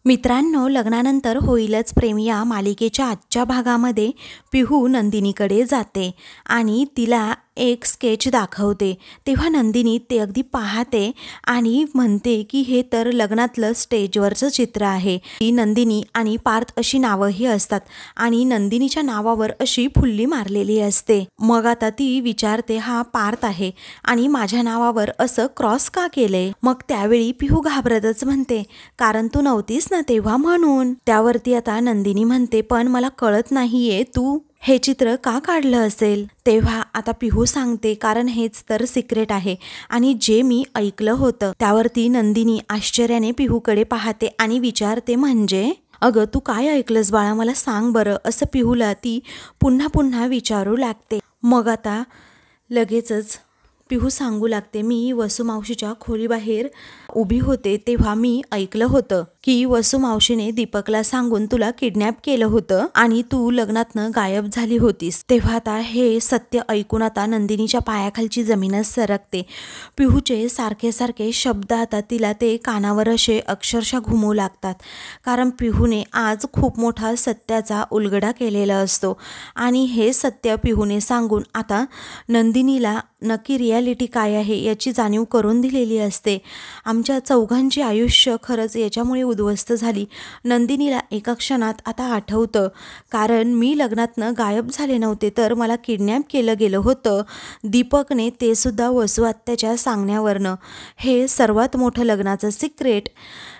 मित्रांनो, लग्नानंतर होईलच प्रेम या मालिकेच्या आजच्या भागामध्ये पिहू नंदिनीकडे जाते आणि तिला एक स्केच दाखवते। तेव्हा नंदिनी ते अगदी पाहते आणि म्हणते की हे तर लग्नातलं स्टेजवरचं चित्र आहे। ती नंदिनी आणि पार्थ अशी नावंही असतात आणि नंदिनीच्या नावावर अशी फुल्ली मारलेली असते। मग आता ती विचारते, हा पार्थ आहे आणि माझ्या नावावर असं क्रॉस का केले? मग त्यावेळी पिहू घाबरतच म्हणते, कारण तू नव्हतीस ना तेव्हा म्हणून। त्यावरती आता नंदिनी म्हणते, पण मला कळत नाहीये तू हे चित्र का काढलं असेल? तेव्हा आता पिहू सांगते, कारण हेच तर सिक्रेट आहे आणि जे मी ऐकलं होतं। त्यावरती नंदिनी आश्चर्याने पिहूकडे पाहते आणि विचारते, म्हणजे अगं तू काय ऐकलंस बाळा, मला सांग बरं, असं पिहूला ती पुन्हा पुन्हा विचारू लागते। मग आता लगेचच पिहू सांगू लागते, मी वसुमावशीच्या खोलीबाहेर उभी होते तेव्हा मी ऐकलं होतं की वसुमावशीने दीपकला सांगून तुला किडनॅप केलं होतं आणि तू लग्नातनं गायब झाली होतीस। तेव्हा आता हे सत्य ऐकून आता नंदिनीच्या पायाखालची जमीनच सरकते। पिहूचे सारखे सारखे शब्द आता तिला ते कानावर असे अक्षरशः घुमू लागतात, कारण पिहूने आज खूप मोठा सत्याचा उलगडा केलेला असतो आणि हे सत्य पिहूने सांगून आता नंदिनीला नक्की रियालिटी काय आहे याची जाणीव करून दिलेली असते। आमच्या चौघांची आयुष्य खरंच याच्यामुळे उद्ध्वस्त झाली। नंदिनीला एका क्षणात आता आठवतं, कारण मी लग्नातनं गायब झाले नव्हते तर मला किडनॅप केलं गेलं होतं दीपकने, ते सुद्धा वसू आत्याच्या सांगण्यावरनं। हे सर्वात मोठं लग्नाचं सिक्रेट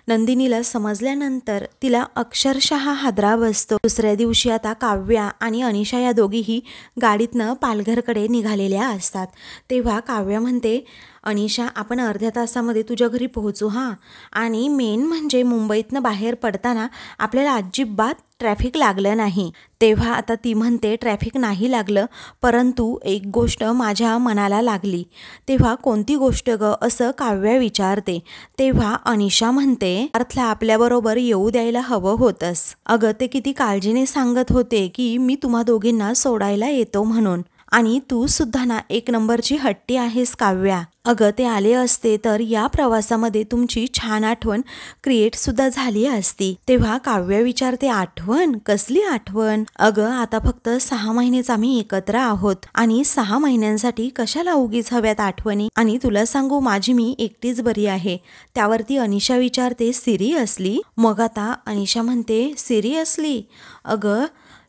नंदिनीला समजल्यानंतर तिला अक्षरशः हादरा बसतो। दुसऱ्या दिवशी आता काव्या आणि अनिशा या दोघीही गाडीतनं पालघरकडे निघालेल्या असतात। तेव्हा काव्या म्हणते, अनिशा आपण अर्ध्या तासामध्ये तुझ्या घरी पोहोचू हां, आणि मेन म्हणजे मुंबईतनं बाहेर पडताना आपल्याला अजिबात ट्रॅफिक लागलं नाही। तेव्हा आता ती म्हणते, ट्रॅफिक नाही लागलं, परंतु एक गोष्ट माझ्या मनाला लागली। तेव्हा कोणती गोष्ट ग, असं काव्या विचारते। तेव्हा अनिशा म्हणते, पार्थला आपल्याबरोबर येऊ द्यायला हवं होतंस। अगं ते किती काळजीने सांगत होते की मी तुम्हा दोघींना सोडायला येतो म्हणून, आणि तू सुद्धा ना एक नंबरची हट्टी आहेस काव्या। अगं ते आले असते तर या प्रवासामध्ये तुमची छान आठवण क्रिएट सुद्धा झाली असती। तेव्हा काव्या विचारते, आठवण? कसली आठवण? अगं आता फक्त 6 महिनेच आम्ही एकत्र आहोत आणि 6 महिन्यांसाठी कशाला उगीच हव्यात आठवणी? आणि तुला सांगू, माझी मी एकटीच बरी आहे। त्यावरती अनिशा विचारते, सिरियसली? मग आता अनिशा म्हणते, सिरियसली? अगं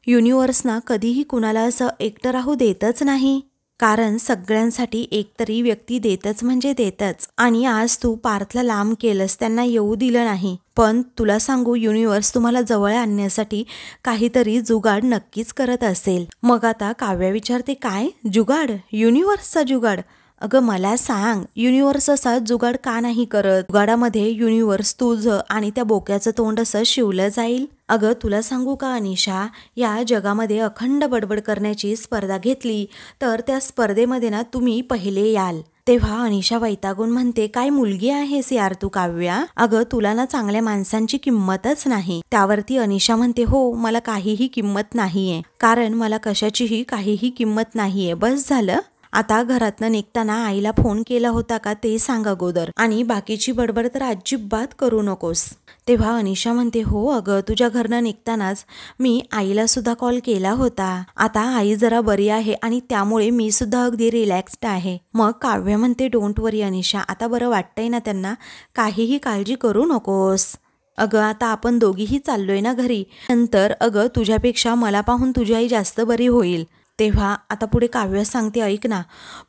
युनिवर्सना कधीही कुणाला असं एकटं राहू देतच नाही, कारण सगळ्यांसाठी एकतरी व्यक्ती देतच म्हणजे देतच। आणि आज तू पार्थला लांब केलंस, त्यांना येऊ दिलं नाही, पण तुला सांगू युनिवर्स तुम्हाला जवळ आणण्यासाठी काहीतरी जुगाड नक्कीच करत असेल। मग आता काव्या विचारते, काय जुगाड? युनिवर्सचा जुगाड? अगं मला सांग, युनिवर्स असा जुगाड का नाही करत? जुगाडामध्ये युनिवर्स तुझं आणि त्या बोक्याचं तोंड असं शिवलं जाईल। अगं तुला सांगू का अनिशा, या जगामध्ये अखंड बडबड करण्याची स्पर्धा घेतली तर त्या स्पर्धेमध्ये ना तुम्ही पहिले याल। तेव्हा अनिशा वैतागून म्हणते, काय मुलगी आहेस यार तू काव्या? अगं तुला ना चांगल्या माणसांची किंमतच नाही। त्यावरती अनिशा म्हणते, हो मला काहीही किंमत नाहीये, कारण मला कशाचीही काहीही किंमत नाहीये, बस झालं। आता घरातनं निघताना आईला फोन केला होता का ते सांग अगोदर, आणि बाकीची बडबड तर अजिबात करू नकोस। तेव्हा अनिशा म्हणते, हो अगं तुझ्या घरनं निघतानाच मी आईला सुद्धा कॉल केला होता। आता आई जरा बरी आहे आणि त्यामुळे मी सुद्धा अगदी रिलॅक्स्ड आहे। मग काव्य म्हणते, डोंट वरी अनिशा, आता बरं वाटतंय ना त्यांना, काहीही काळजी करू नकोस। अगं आता आपण दोघीही चाललोय ना घरी, नंतर अगं तुझ्यापेक्षा मला पाहून तुझी आई जास्त बरी होईल। तेव्हा आता पुढे काव्य सांगते, ऐक ना,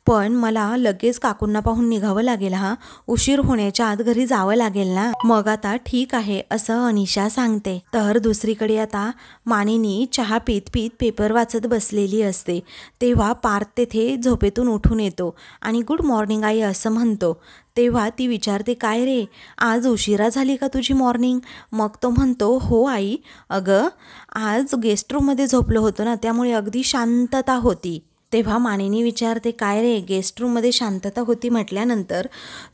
पण मला लगेच काकूंना पाहून निघावं लागेल हा, उशीर होण्याच्या आत घरी जावं लागेल ना। मग आता ठीक आहे असं अनिशा सांगते। तर दुसरीकडे आता मानिनी चहा पीत पीत पेपर वाचत बसलेली असते। तेव्हा पार्थ तेथे झोपेतून उठून येतो आणि गुड मॉर्निंग आई असं म्हणतो। तेव्हा ती विचारते, काय रे आज उशिरा झाली का तुझी मॉर्निंग? मग तो म्हणतो, हो आई, अगं आज गेस्ट रूममध्ये झोपलो होतो ना, त्यामुळे अगदी शांतता होती। तेव्हा मानिनी विचारते, काय रे गेस्ट रूममध्ये शांतता होती म्हटल्यानंतर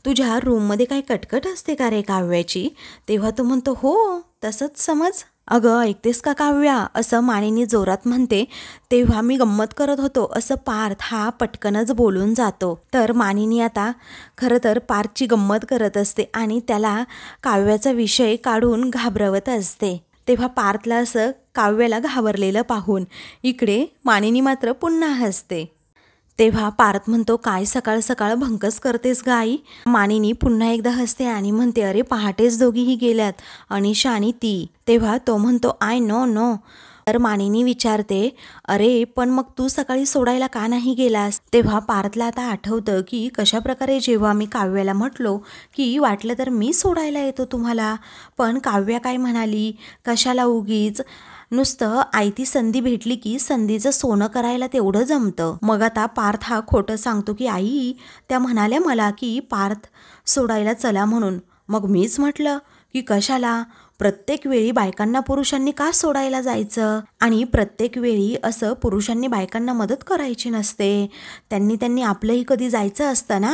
तुझ्या रूममध्ये काय कटकट असते का रे काव्याची? तेव्हा तो म्हणतो, हो तसंच समज। अगं ऐकतेस का काव्या, असं मानिनी जोरात म्हणते. तेव्हा मी गंमत करत होतो असं पार्थ हा पटकनच बोलून जातो. तर मानिनी आता खरं तर पार्थची गंमत करत असते आणि त्याला काव्याचा विषय काढून घाबरवत असते. तेव्हा पार्थला असं काव्याला घाबरलेलं पाहून इकडे मानिनी मात्र पुन्हा हसते. तेव्हा पार्थ म्हणतो, काय सकाळ सकाळ भंकस करतेस ग आई. मानिनी पुन्हा एकदा हसते आणि म्हणते, अरे पहाटेच दोघीही गेल्यात, अनिशा आणि ती. तेव्हा तो म्हणतो, आय नो नो. तर मानिनी विचारते, अरे पण मग तू सकाळी सोडायला का नाही गेलास. तेव्हा पार्थला आता आठवतं की कशा प्रकारे जेव्हा मी काव्याला म्हटलो की वाटलं तर मी सोडायला येतो तुम्हाला, पण काव्या काय म्हणाली, कशाला उगीच, नुसतं आयती संधी भेटली की संधीचं सोनं करायला तेवढं जमतं. मग आता पार्थ हा खोटं सांगतो की आई त्या म्हणाल्या मला की पार्थ सोडायला चला म्हणून. मग मीच म्हटलं की कशाला, प्रत्येक वेळी बायकांना पुरुषांनी का सोडायला जायचं, आणि प्रत्येक वेळी असं पुरुषांनी बायकांना मदत करायची नसते, त्यांनी आपलंही कधी जायचं असतं ना,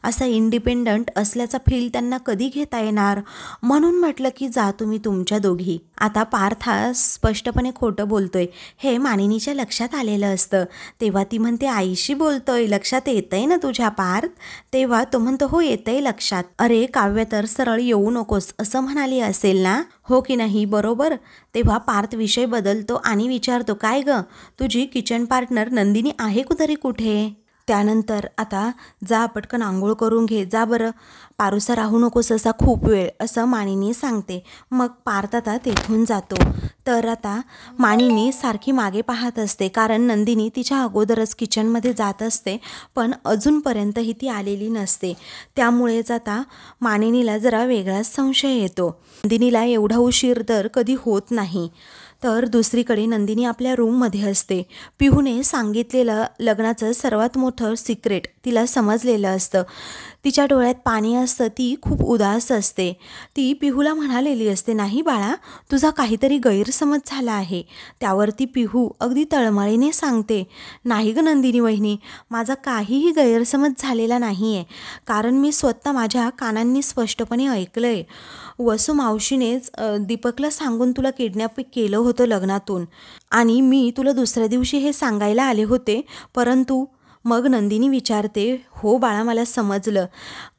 असं इंडिपेंडंट असल्याचा फील त्यांना कधी घेता येणार, म्हणून म्हटलं की जा तुम्ही तुमच्या दोघी. आता पार्थ हा स्पष्टपणे खोटं बोलतोय हे मानिनीच्या लक्षात आलेलं असतं. तेव्हा ती म्हणते, आईशी बोलतोय, लक्षात येतंय ना तुझ्या पार्थ. तेव्हा तो म्हणतो, हो येतंय लक्षात. अरे काव्य तर सरळ येऊ नकोस असं म्हणाली असेल ना, हो की नाही, बरोबर. तेव्हा पार्थ विषय बदलतो आणि विचारतो, काय ग तुझी किचन पार्टनर नंदिनी आहे तरी कुठे. त्यानंतर आता जा पटकन आंघोळ करून घे, जा बरं, पारुसा राहू नकोस असा खूप वेळ, असं मानिनी सांगते. मग पार्थ आता तेथून जातो. तर आता मानिनी सारखी मागे पाहत असते कारण नंदिनी तिच्या अगोदरच किचनमध्ये जात असते, पण अजूनपर्यंतही ती आलेली नसते. त्यामुळेच आता मानिनीला जरा वेगळाच संशय येतो. नंदिनीला एवढा उशीर तर कधी होत नाही. तर दुसरीकडे नंदिनी आपल्या रूममध्ये असते. पिहूने सांगितलेलं लग्नाचं सर्वात मोठं सिक्रेट तिला समजलेलं असतं. तिच्या डोळ्यात पाणी असतं, ती खूप उदास असते. ती पिहूला म्हणालेली असते, नाही बाळा तुझा काहीतरी गैरसमज झाला आहे. त्यावरती पिहू अगदी तळमळीने सांगते, नाही ग नंदिनी वहिनी, माझा काहीही गैरसमज झालेला नाही आहे, कारण मी स्वतः माझ्या कानांनी स्पष्टपणे ऐकलं आहे. वसू मावशीनेच दीपकला सांगून तुला किडनॅप केलं होतं लग्नातून, आणि मी तुला दुसऱ्या दिवशी हे सांगायला आले होते, परंतु मग नंदिनी विचारते, हो बाळा मला समजलं,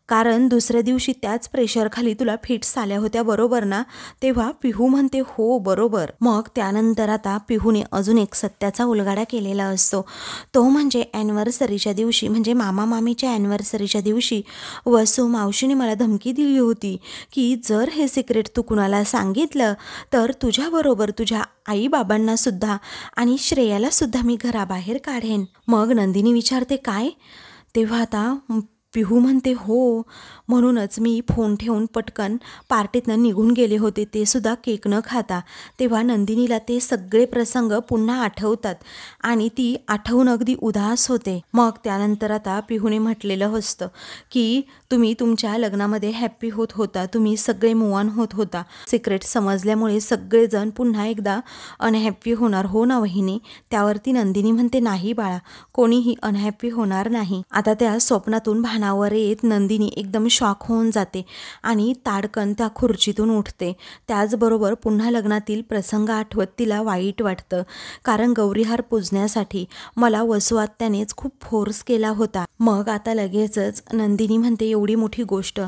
कारण दुसऱ्या दिवशी त्याच प्रेशरखाली तुला फिट्स आल्या होत्या बरोबर ना. तेव्हा पिहू म्हणते, हो बरोबर. मग त्यानंतर आता पिहूने अजून एक सत्याचा उलगडा केलेला असतो. तो म्हणजे ॲनिव्हर्सरीच्या दिवशी, म्हणजे मामा मामीच्या ॲनिव्हर्सरीच्या दिवशी वसू मावशीने मला धमकी दिली होती की जर हे सिक्रेट तू कुणाला सांगितलं तर तुझ्याबरोबर तुझ्या आईबाबांनासुद्धा आणि श्रेयालासुद्धा मी घराबाहेर काढेन. मग नंदिनी विचारते, काय. तेव्हा आता पिहू म्हणते, हो म्हणूनच मी फोन ठेवून पटकन पार्टीतनं निघून गेले होते, ते सुद्धा केक न खाता. तेव्हा नंदिनीला ते सगळे प्रसंग पुन्हा आठवतात आणि ती आठवून अगदी उदास होते. मग त्यानंतर आता पिहूने म्हटलेलं असतं की तुम्ही तुमच्या लग्नामध्ये हॅप्पी होत होता, तुम्ही सगळे मूव ऑन होत होता, सिक्रेट समजल्यामुळे सगळेजण पुन्हा एकदा अनहॅप्पी होणार, हो ना वहिनी. त्यावरती नंदिनी म्हणते, नाही बाळा, कोणीही अनहॅप्पी होणार नाही. आता त्या स्वप्नातून भानावर येत नंदिनी एकदम शॉक होऊन जाते आणि ताडकन त्या खुर्चीतून उठते. त्याचबरोबर पुन्हा लग्नातील प्रसंग आठवत तिला वाईट वाटतं, कारण गौरीहार पूजण्यासाठी मला वसू आत्यानेच खूप फोर्स केला होता. मग आता लगेचच नंदिनी म्हणते, एवढी मोठी गोष्ट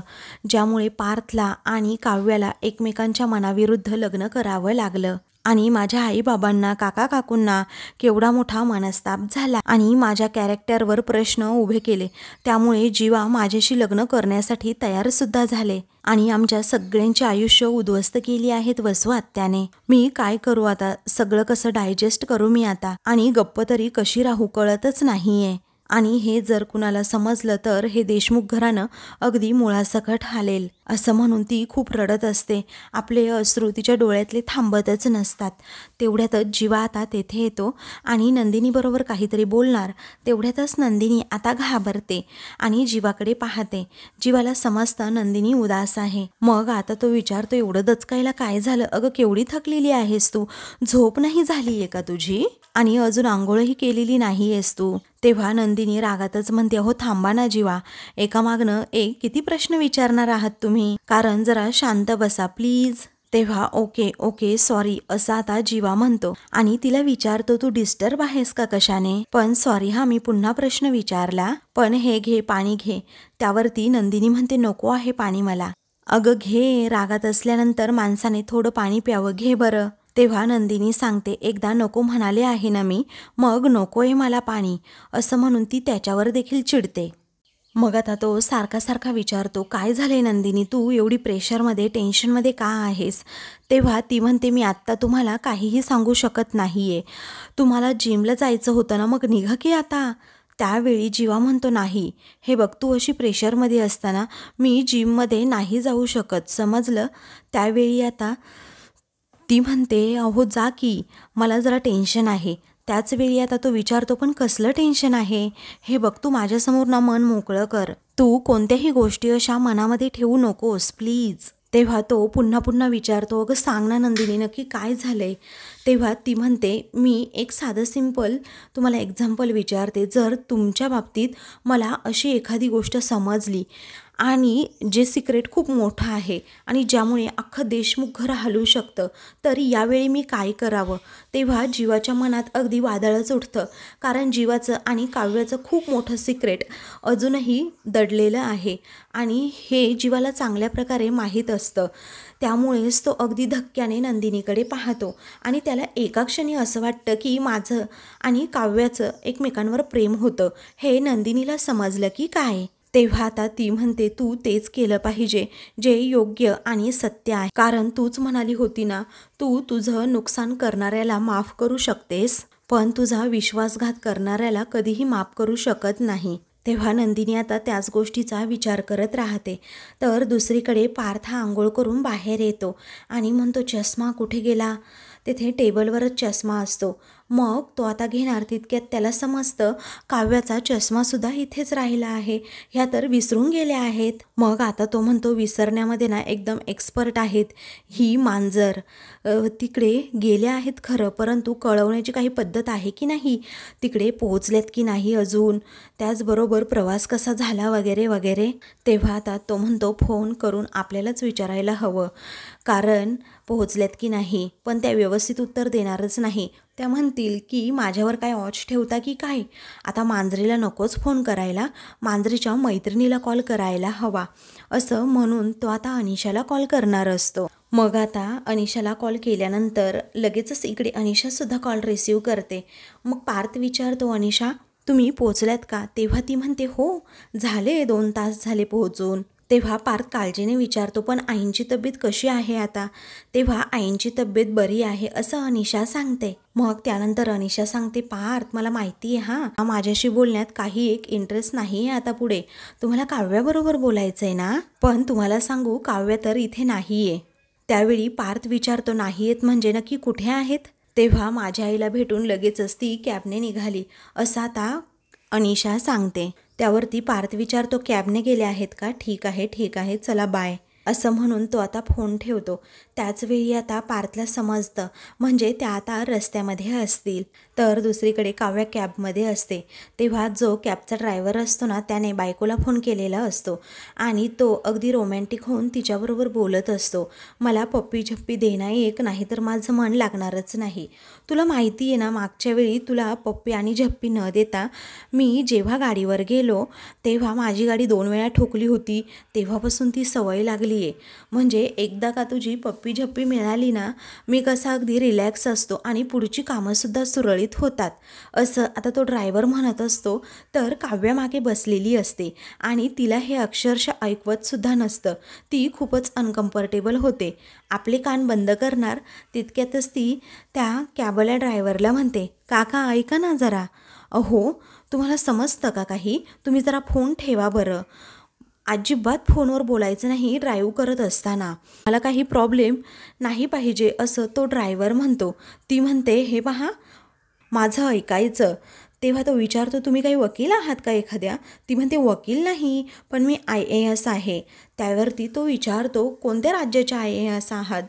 ज्यामुळे पार्थला आणि काव्याला एकमेकांच्या मनाविरुद्ध लग्न करावं लागलं, आणि माझ्या आईबाबांना काका काकूंना केवढा मोठा मनस्ताप झाला आणि माझ्या कॅरेक्टरवर प्रश्न उभे केले. त्यामुळे जीवा माझ्याशी लग्न करण्यासाठी तयारसुद्धा झाले आणि आमच्या सगळ्यांचे आयुष्य उद्ध्वस्त केली आहेत वसू आत्याने. मी काय करू आता, सगळं कसं डायजेस्ट करू मी आता, आणि गप्प तरी कशी राहू कळतच नाहीये. आणि हे जर कुणाला समजलं तर हे देशमुख घराणं अगदी मुळासकट हालेल, असं म्हणून ती खूप रडत असते. आपले अश्रू तिच्या डोळ्यातले थांबतच नसतात. तेवढ्यातच जीवा आता तेथे येतो आणि नंदिनीबरोबर काहीतरी बोलणार. तेवढ्यातच नंदिनी आता घाबरते आणि जीवाकडे पाहते. जीवाला समजतं नंदिनी उदास आहे. मग आता तो विचारतो, एवढं दचकायला काय झालं अगं, केवढी थकलेली आहेस तू, झोप नाही झाली आहे का तुझी, आणि अजून आंघोळही केलेली नाही आहेस तू. तेव्हा नंदिनी रागातच म्हणते, हो थांबा ना जीवा, एकामागनं एक किती प्रश्न विचारणार आहात तुम्ही, कारण जरा शांत बसा प्लीज. तेव्हा ओके ओके सॉरी असं आता जीवा म्हणतो आणि तिला विचारतो तू डिस्टर्ब आहेस का कशाने. पण सॉरी हा मी पुन्हा प्रश्न विचारला, पण हे घे पाणी घे. त्यावरती नंदिनी म्हणते नको आहे पाणी मला. अगं घे, रागात असल्यानंतर माणसाने थोडं पाणी प्यावं, घे बरं. तेव्हा नंदिनी सांगते एकदा नको म्हणाले आहे ना मी, मग नकोय मला पाणी असं म्हणून ती त्याच्यावर देखील चिडते. मग आता तो सारखा सारखा विचारतो काय झाले नंदिनी, तू एवढी प्रेशरमध्ये टेन्शनमध्ये का आहेस. तेव्हा ती म्हणते मी आत्ता तुम्हाला काहीही सांगू शकत नाही आहे. तुम्हाला जिमला जायचं होतं ना, मग निघा की आता. त्यावेळी जीवा म्हणतो नाही, हे बघ तू अशी प्रेशरमध्ये असताना मी जिममध्ये नाही जाऊ शकत, समजलं. त्यावेळी आता ती म्हणते अहो जा की, मला जरा टेन्शन आहे. त्याच वेळी आता तो विचारतो पण कसलं टेन्शन आहे. हे बघ तू माझ्यासमोर ना मन मोकळं कर, तू कोणत्याही गोष्टी अशा मनामध्ये ठेवू नकोस प्लीज. तेव्हा तो पुन्हा पुन्हा विचारतो अगं सांग ना नंदिनी नक्की काय झालंय. तेव्हा ती म्हणते मी एक साधं सिंपल तुम्हाला एक्झाम्पल विचारते, जर तुमच्या बाबतीत मला अशी एखादी गोष्ट समजली आणि जे सिक्रेट खूप मोठं आहे आणि ज्यामुळे अख्खं देशमुख घर हलू शकतं, तर यावेळी मी काय करावं. तेव्हा जीवाच्या मनात अगदी वादळच उठतं, कारण जीवाचं आणि काव्याचं खूप मोठं सिक्रेट अजूनही दडलेलं आहे आणि हे जीवाला चांगल्या प्रकारे माहीत असतं. त्यामुळेच तो अगदी धक्क्याने नंदिनीकडे पाहतो आणि त्याला एका क्षणी असं वाटतं की माझं आणि काव्याचं एकमेकांवर प्रेम होतं. हे नंदिनीला समजलं की काय. तेव्हा आता ती म्हणते तू तेच केलं पाहिजे जे योग्य आणि सत्य आहे, कारण तूच म्हणाली होती ना तू तुझं नुकसान करणाऱ्याला माफ करू शकतेस, पण तुझा विश्वासघात करणाऱ्याला कधीही माफ करू शकत नाही. तेव्हा नंदिनी आता त्याच गोष्टीचा विचार करत राहते. तर दुसरीकडे पार्थ आंघोळ करून बाहेर येतो आणि म्हणतो चष्मा कुठे गेला. तेथे टेबलवरच चष्मा असतो. मग तो आता घेणार तितक्यात त्याला समजतं काव्याचा चष्मासुद्धा इथेच राहिला आहे, ह्या तर विसरून गेल्या आहेत. मग आता तो म्हणतो विसरण्यामध्ये ना एकदम एक्सपर्ट आहेत ही मांजर. तिकडे गेल्या आहेत खरं, परंतु कळवण्याची काही पद्धत आहे की नाही, तिकडे पोहोचल्यात की नाही अजून, त्याचबरोबर प्रवास कसा झाला वगैरे वगैरे. तेव्हा आता तो म्हणतो फोन करून आपल्यालाच विचारायला हवं, कारण पोहोचल्यात की नाही. पण त्या व्यवस्थित उत्तर देणारच नाही. त्या म्हणतील की माझ्यावर काय ऑच ठेवता की काय. आता मांजरीला नकोच फोन करायला, मांजरीच्या मैत्रिणीला कॉल करायला हवा असं म्हणून तो आता अनिशाला कॉल करणार असतो. मग आता अनिशाला कॉल केल्यानंतर लगेचच इकडे अनिशासुद्धा कॉल रिसीव्ह करते. मग पार्थ विचारतो अनिशा तुम्ही पोहोचल्यात का. तेव्हा ती म्हणते हो झाले 2 तास झाले पोहोचून. तेव्हा पार्थ काळजीने विचारतो पण आईंची तब्येत कशी आहे आता. तेव्हा आईंची तब्येत बरी आहे असं अनिशा सांगते. मग त्यानंतर अनिशा सांगते पार्थ मला माहिती आहे हां, माझ्याशी बोलण्यात काही एक इंटरेस्ट नाही आहे आता पुढे, तुम्हाला काव्याबरोबर बोलायचं आहे ना. पण तुम्हाला सांगू काव्या तर इथे नाही आहे. त्यावेळी पार्थ विचारतो नाही आहेत म्हणजे नक्की कुठे आहेत. तेव्हा माझ्या आईला भेटून लगेचच ती कॅबने निघाली असं आता अनिशा सांगते. त्यावरती पार्थ विचारतो कॅबने गेले आहेत का, ठीक आहे चला बाय असं म्हणून तो आता फोन ठेवतो. त्याचवेळी आता पार्थला समजतं म्हणजे त्या आता रस्त्यामध्ये असतील. तर दुसरीकडे काव्या कॅबमध्ये असते. तेव्हा जो कॅबचा ड्रायव्हर असतो ना त्याने बायकोला फोन केलेला असतो आणि तो अगदी रोमॅन्टिक होऊन तिच्याबरोबर बोलत असतो. मला पप्पी झप्पी देणं एक, नाही तर माझं मन लागणारच नाही. तुला माहिती आहे ना मागच्या वेळी तुला पप्पी आणि झप्पी न देता मी जेव्हा गाडीवर गेलो तेव्हा माझी गाडी 2 वेळा ठोकली होती, तेव्हापासून ती सवय लागली आहे. म्हणजे एकदा का तुझी पप्पी झप्पी मिळाली ना मी कसा अगदी रिलॅक्स असतो आणि पुढची कामंसुद्धा सुरळीत होतात असं आता तो ड्रायव्हर म्हणत असतो. तर काव्या मागे बसलेली असते आणि तिला हे अक्षरशः ऐकवतसुद्धा नसतं. ती खूपच अनकम्फर्टेबल होते. आपले कान बंद करणार तितक्यातच ती त्या कॅबवाल्या ड्रायव्हरला म्हणते काका ऐका ना जरा. अहो तुम्हाला समजतं का काही, तुम्ही जरा फोन ठेवा बरं. अजिबात फोनवर बोलायचं नाही ड्राईव्ह करत असताना, मला काही प्रॉब्लेम नाही पाहिजे असं तो ड्रायव्हर म्हणतो. ती म्हणते हे पहा माझं ऐकायचं. तेव्हा तो विचारतो तुम्ही काही वकील आहात का एखाद्या. ती म्हणते वकील नाही पण मी IAS आहे. त्यावरती तो विचारतो कोणत्या राज्याच्या IAS आहात.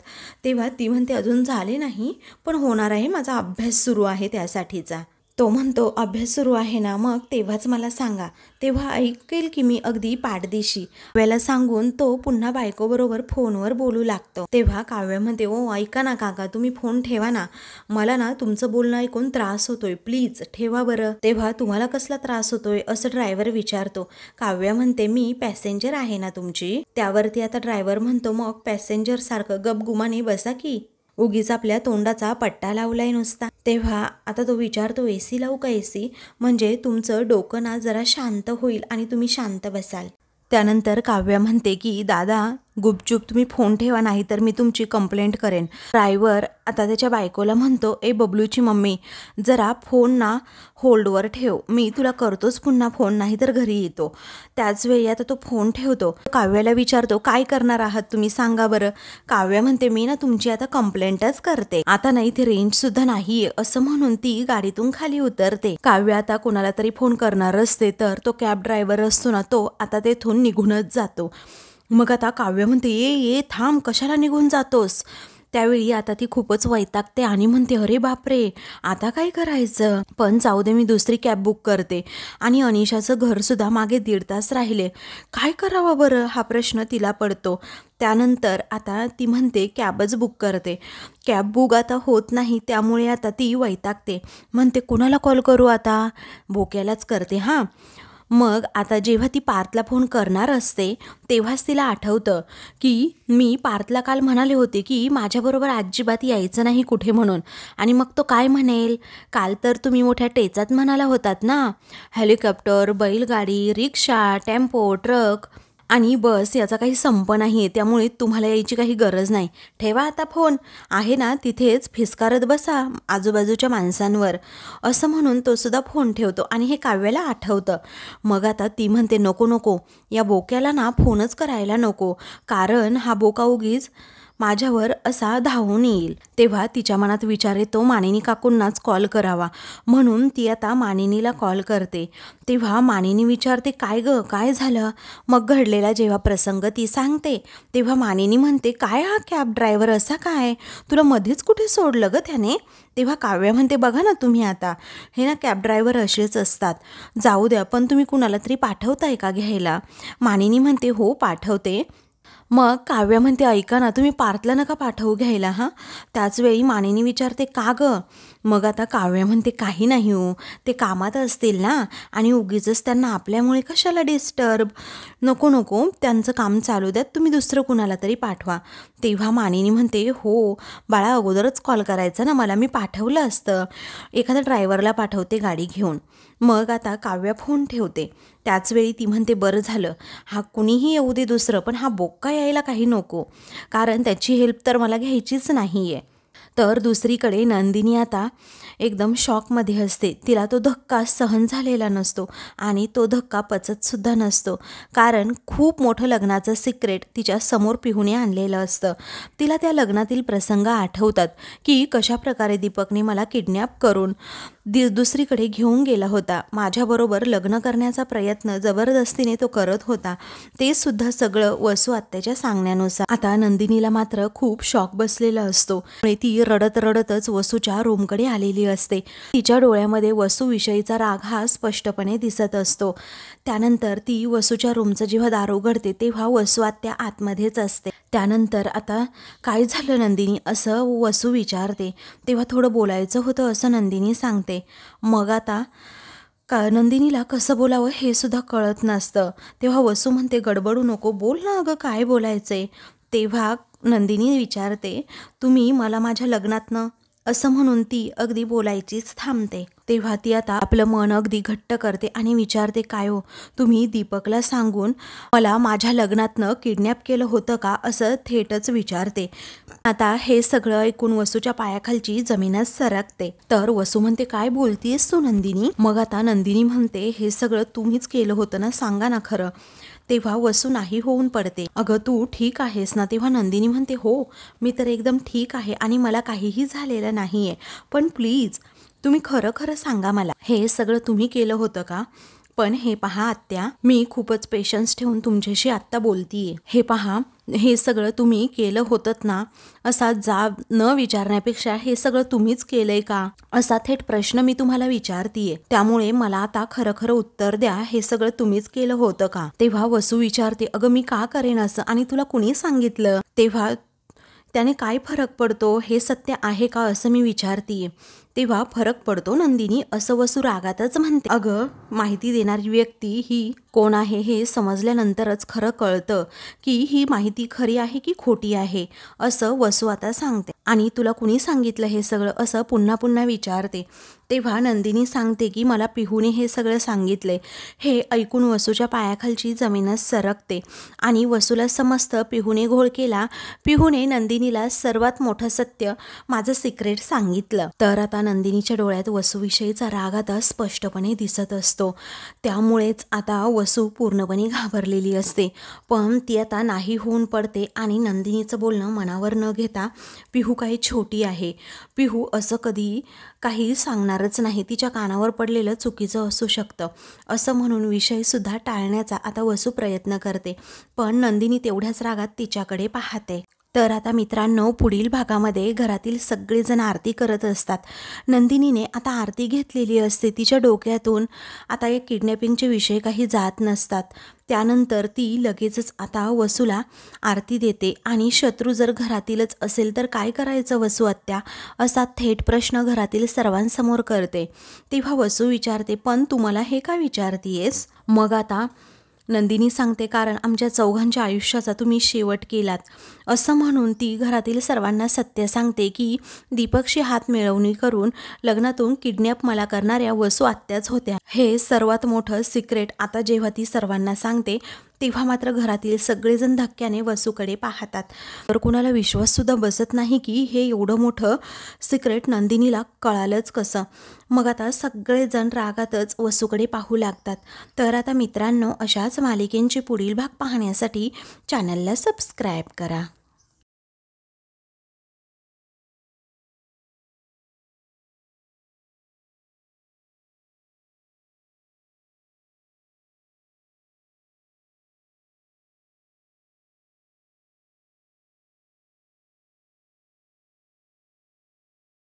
तेव्हा ती म्हणते अजून झाले नाही पण होणार आहे, माझा अभ्यास सुरू आहे त्यासाठीचा. तो म्हणतो अभ्यास सुरू आहे ना, मग तेव्हाच मला सांगा, तेव्हा ऐकेल की मी अगदी पाठदिशी. काव्याला सांगून तो पुन्हा बायकोबरोबर फोनवर बोलू लागतो. तेव्हा काव्य म्हणते, ओ ऐका ना काका, तुम्ही फोन ठेवा ना, मला ना तुमचं बोलणं ऐकून त्रास होतोय, प्लीज ठेवा बरं. तेव्हा तुम्हाला कसला त्रास होतोय असं ड्रायव्हर विचारतो. काव्य म्हणते, मी पॅसेंजर आहे ना तुमची. त्यावरती आता ड्रायव्हर म्हणतो, मग पॅसेंजर सारखं गपगुमाने बसा की, उगीच आपल्या तोंडाचा पट्टा लावलाय नुसता. तेव्हा आता तो विचारतो, एसी लावू का एसी, म्हणजे तुमचं डोकं ना जरा शांत होईल आणि तुम्ही शांत बसाल. त्यानंतर काव्या म्हणते की दादा गुपचूप तुम्ही फोन ठेवा, नाही तर मी तुमची कंप्लेंट करेन. ड्रायव्हर आता त्याच्या बायकोला म्हणतो, ए बबलूची मम्मी, जरा फोन ना होल्डवर ठेव, मी तुला करतोच पुन्हा फोन, नाही तर घरी येतो. त्याच वेळी आता तो फोन ठेवतो. काव्याला विचारतो, काय करणार आहात तुम्ही सांगा बरं. काव्या म्हणते, मी ना तुमची आता कंप्लेंटच करते, आता ना इथे रेंज सुद्धा नाहीये, असं म्हणून ती गाडीतून खाली उतरते. काव्या आता कोणाला तरी फोन करणार असते, तर तो कॅब ड्रायव्हर असतो ना, तो आता तेथून निघूनच जातो. मग आता काव्य म्हणते, ये थांब, कशाला निघून जातोस. त्यावेळी आता ती खूपच वैतागते आणि म्हणते, अरे बापरे, आता काय करायचं, पण जाऊ दे, मी दुसरी कॅब बुक करते. आणि अनिशाचं घरसुद्धा मागे 1.5 तास राहिले, काय करावं बरं, हा प्रश्न तिला पडतो. त्यानंतर आता ती म्हणते कॅबच बुक करते. कॅब बुक आता होत नाही, त्यामुळे आता ती वैतागते. म्हणते, कोणाला कॉल करू आता, बोक्यालाच करते हां. मग आता जेव्हा ती पार्थला फोन करणार असते, तेव्हाच तिला आठवतं की मी पार्थला काल म्हणाले होते की माझ्याबरोबर अजिबात यायचं नाही कुठे म्हणून. आणि मग तो काय म्हणेल, काल तर तुम्ही मोठ्या टेचात म्हणाला होतात ना, हेलिकॉप्टर, बैलगाडी, रिक्षा, टेम्पो, ट्रक आणि बस याचा काही संप नाही आहे, त्यामुळे तुम्हाला यायची काही गरज नाही. ठेवा आता फोन, आहे ना तिथेच फिसकारत बसा आजूबाजूच्या माणसांवर, असं म्हणून तो सुद्धा फोन ठेवतो. आणि हे काव्याला आठवतं. मग आता ती म्हणते, नको नको, या बोक्याला ना फोनच करायला नको, कारण हा बोका उगीच माझ्यावर असा धावून येईल. तेव्हा तिच्या मनात विचार येतो, मानिनी काकूंनाच कॉल करावा, म्हणून ती आता मानिनीला कॉल करते. तेव्हा मानिनी विचारते, काय ग, काय झालं. मग घडलेला जेव्हा प्रसंग ती सांगते, तेव्हा मानिनी म्हणते, काय हा कॅब ड्रायव्हर असा काय, तुला मध्येच कुठे सोडलं ग त्याने. तेव्हा काव्या म्हणते, बघा ना तुम्ही आता, हे ना कॅब ड्रायव्हर असेच असतात, जाऊ द्या, पण तुम्ही कुणाला तरी पाठवताय का घ्यायला. मानिनी म्हणते, हो पाठवते. मग काव्या म्हणते, ऐका ना, तुम्ही पार्थला नका पाठवू घ्यायला हां. त्याचवेळी मानिनी विचारते, का गं. मग आता काव्या म्हणते, काही नाही हो, ते कामात असतील ना, आणि उगीचच त्यांना आपल्यामुळे कशाला डिस्टर्ब, नको नको, त्यांचं काम चालू द्यात, तुम्ही दुसरं कुणाला तरी पाठवा. तेव्हा मानिनी म्हणते, हो बाळा, अगोदरच कॉल करायचा ना मला, मी पाठवलं असतं, एखाद्या ड्रायव्हरला पाठवते गाडी घेऊन. मग आता काव्या फोन ठेवते. त्याचवेळी ती म्हणते, बरं झालं, हा कुणीही येऊ दे दुसरं, पण हा बोक्का यायला काही नको, कारण त्याची हेल्प तर मला घ्यायचीच नाही आहे. तर दुसरीकडे नंदिनी आता एकदम शॉकमध्ये असते. तिला तो धक्का सहन झालेला नसतो आणि तो धक्का पचतसुद्धा नसतो, कारण खूप मोठं लग्नाचं सिक्रेट तिच्या समोर पिहूने आणलेलं असतं. तिला त्या लग्नातील प्रसंग आठवतात की कशाप्रकारे दीपकने मला किडनॅप करून दुसरीकडे घेऊन गेला होता, माझ्याबरोबर लग्न करण्याचा प्रयत्न जबरदस्तीने तो करत होता, ते सुद्धा सगळं वसू आत्याच्या सांगण्यानुसार. आता नंदिनीला मात्र खूप शॉक बसलेला असतो. ती रडत रडतच वसूच्या रूमकडे आलेली असते. तिच्या डोळ्यामध्ये वसूविषयीचा राग हा स्पष्टपणे दिसत असतो. त्यानंतर ती वसूच्या रूमचं जेव्हा दार उघडते, तेव्हा वसू आत्या आतमध्येच असते. त्यानंतर आता काय झालं नंदिनी, असं वसू विचारते. तेव्हा थोडं बोलायचं होतं असं नंदिनी सांगते. मग आता नंदिनीला कसं बोलावं हे सुद्धा कळत नसतं. तेव्हा वसू म्हणते, गडबडू नको, बोल ना अगं, काय बोलायचंय. तेव्हा नंदिनी विचारते, तुम्ही मला माझ्या लग्नातनं, असं म्हणून ती अगदी बोलायचीच थांबते. तेव्हा ती आता आपलं मन अगदी घट्ट करते आणि विचारते, काय हो, तुम्ही दीपकला सांगून मला माझ्या लग्नातनं किडनॅप केलं होतं का, असं थेटच विचारते. आता हे सगळं ऐकून वसूच्या पायाखालची जमीनच सरकते. तर वसू म्हणते, काय बोलतीयस तू नंदिनी. मग आता नंदिनी म्हणते, हे सगळं तुम्हीच केलं होतं ना, सांगा ना खरं. तेव्हा वसू नाही होऊन पडते. अगं तू ठीक आहेस ना. तेव्हा नंदिनी म्हणते, हो मी तर एकदम ठीक आहे आणि मला काहीही झालेलं नाही आहे, पण प्लीज तुम्ही खरं खरं सांगा मला, हे सगळं तुम्ही केलं होतं का. पण हे पहा आत्या, मी खूपच पेशन्स ठेवून तुमच्याशी आत्ता बोलतीये. हे पहा, हे सगळं तुम्ही केलं होतं ना, असा जाब न विचारण्यापेक्षा हे सगळं तुम्हीच केलंय का, असा थेट प्रश्न मी तुम्हाला विचारतीये. त्यामुळे मला आता खरं खरं उत्तर द्या, हे सगळं तुम्हीच केलं होतं का? तेव्हा वसू विचारते, अगं मी का करेन असं, आणि तुला कुणी सांगितलं? तेव्हा त्याने काय फरक पडतो, हे सत्य आहे का असं मी विचारतीये. तेव्हा फरक पडतो नंदिनी, असं वसू रागातच म्हणते. अगं, माहिती देणारी व्यक्ती ही कोण आहे हे समजल्यानंतरच खरं कळतं की ही माहिती खरी आहे की खोटी आहे, असं वसू आता सांगते. आणि तुला कुणी सांगितलं हे सगळं, असं पुन्हा पुन्हा विचारते. तेव्हा नंदिनी सांगते की मला पिहूने हे सगळं सांगितले. हे ऐकून वसूच्या पायाखालची जमीनच सरकते आणि वसूला समजतं पिहूने घोळ केला. पिहूने नंदिनीला सर्वात मोठं सत्य, माझं सिक्रेट सांगितलं. तर आता नंदिनीच्या डोळ्यात वसूविषयीचा राग आता स्पष्टपणे दिसत असतो. त्यामुळेच आता वसू पूर्णपणे घाबरलेली असते. पण ती आता नाही होऊन पडते आणि नंदिनीचं बोलणं मनावर न घेता, पिहू काही छोटी आहे, पिहू असं कधी काही सांगणारच नाही, तिच्या कानावर पडलेलं चुकीचं असू शकतं, असं म्हणून विषयसुद्धा टाळण्याचा आता वसू प्रयत्न करते. पण नंदिनी तेवढ्याच रागात तिच्याकडे पाहते. तर आता मित्रांनो, पुढील भागामध्ये घरातील सगळेजण आरती करत असतात. नंदिनीने आता आरती घेतलेली असते. तिच्या डोक्यातून आता या किडनॅपिंगचे विषय काही जात नसतात. त्यानंतर ती लगेचच आता वसूला आरती देते. आणि शत्रू जर घरातीलच असेल तर काय करायचं वसू आत्या, असा थेट प्रश्न घरातील सर्वांसमोर करते. तेव्हा वसू विचारते, पण तू मला हे का विचारतीयेस? मग आता नंदिनी सांगते, कारण आमच्या चौघांच्या आयुष्याचा तुम्ही शेवट केलात, असं म्हणून ती घरातील सर्वांना सत्य सांगते की दीपकशी हात मिळवणी करून लग्नातून किडनॅप मला करणाऱ्या वसू आत्याच होत्या. हे सर्वात मोठं सिक्रेट आता जेव्हा ती सर्वांना सांगते, तेव्हा मात्र घरातील सगळेजण धक्क्याने वसूकडे पाहतात. तर कुणाला विश्वाससुद्धा बसत नाही की हे एवढं मोठं सिक्रेट नंदिनीला कळालंच कसं. मग आता सगळेजण रागातच वसूकडे पाहू लागतात. तर आता मित्रांनो, अशाच मालिकेंचे पुढील भाग पाहण्यासाठी चॅनलला सबस्क्राईब करा.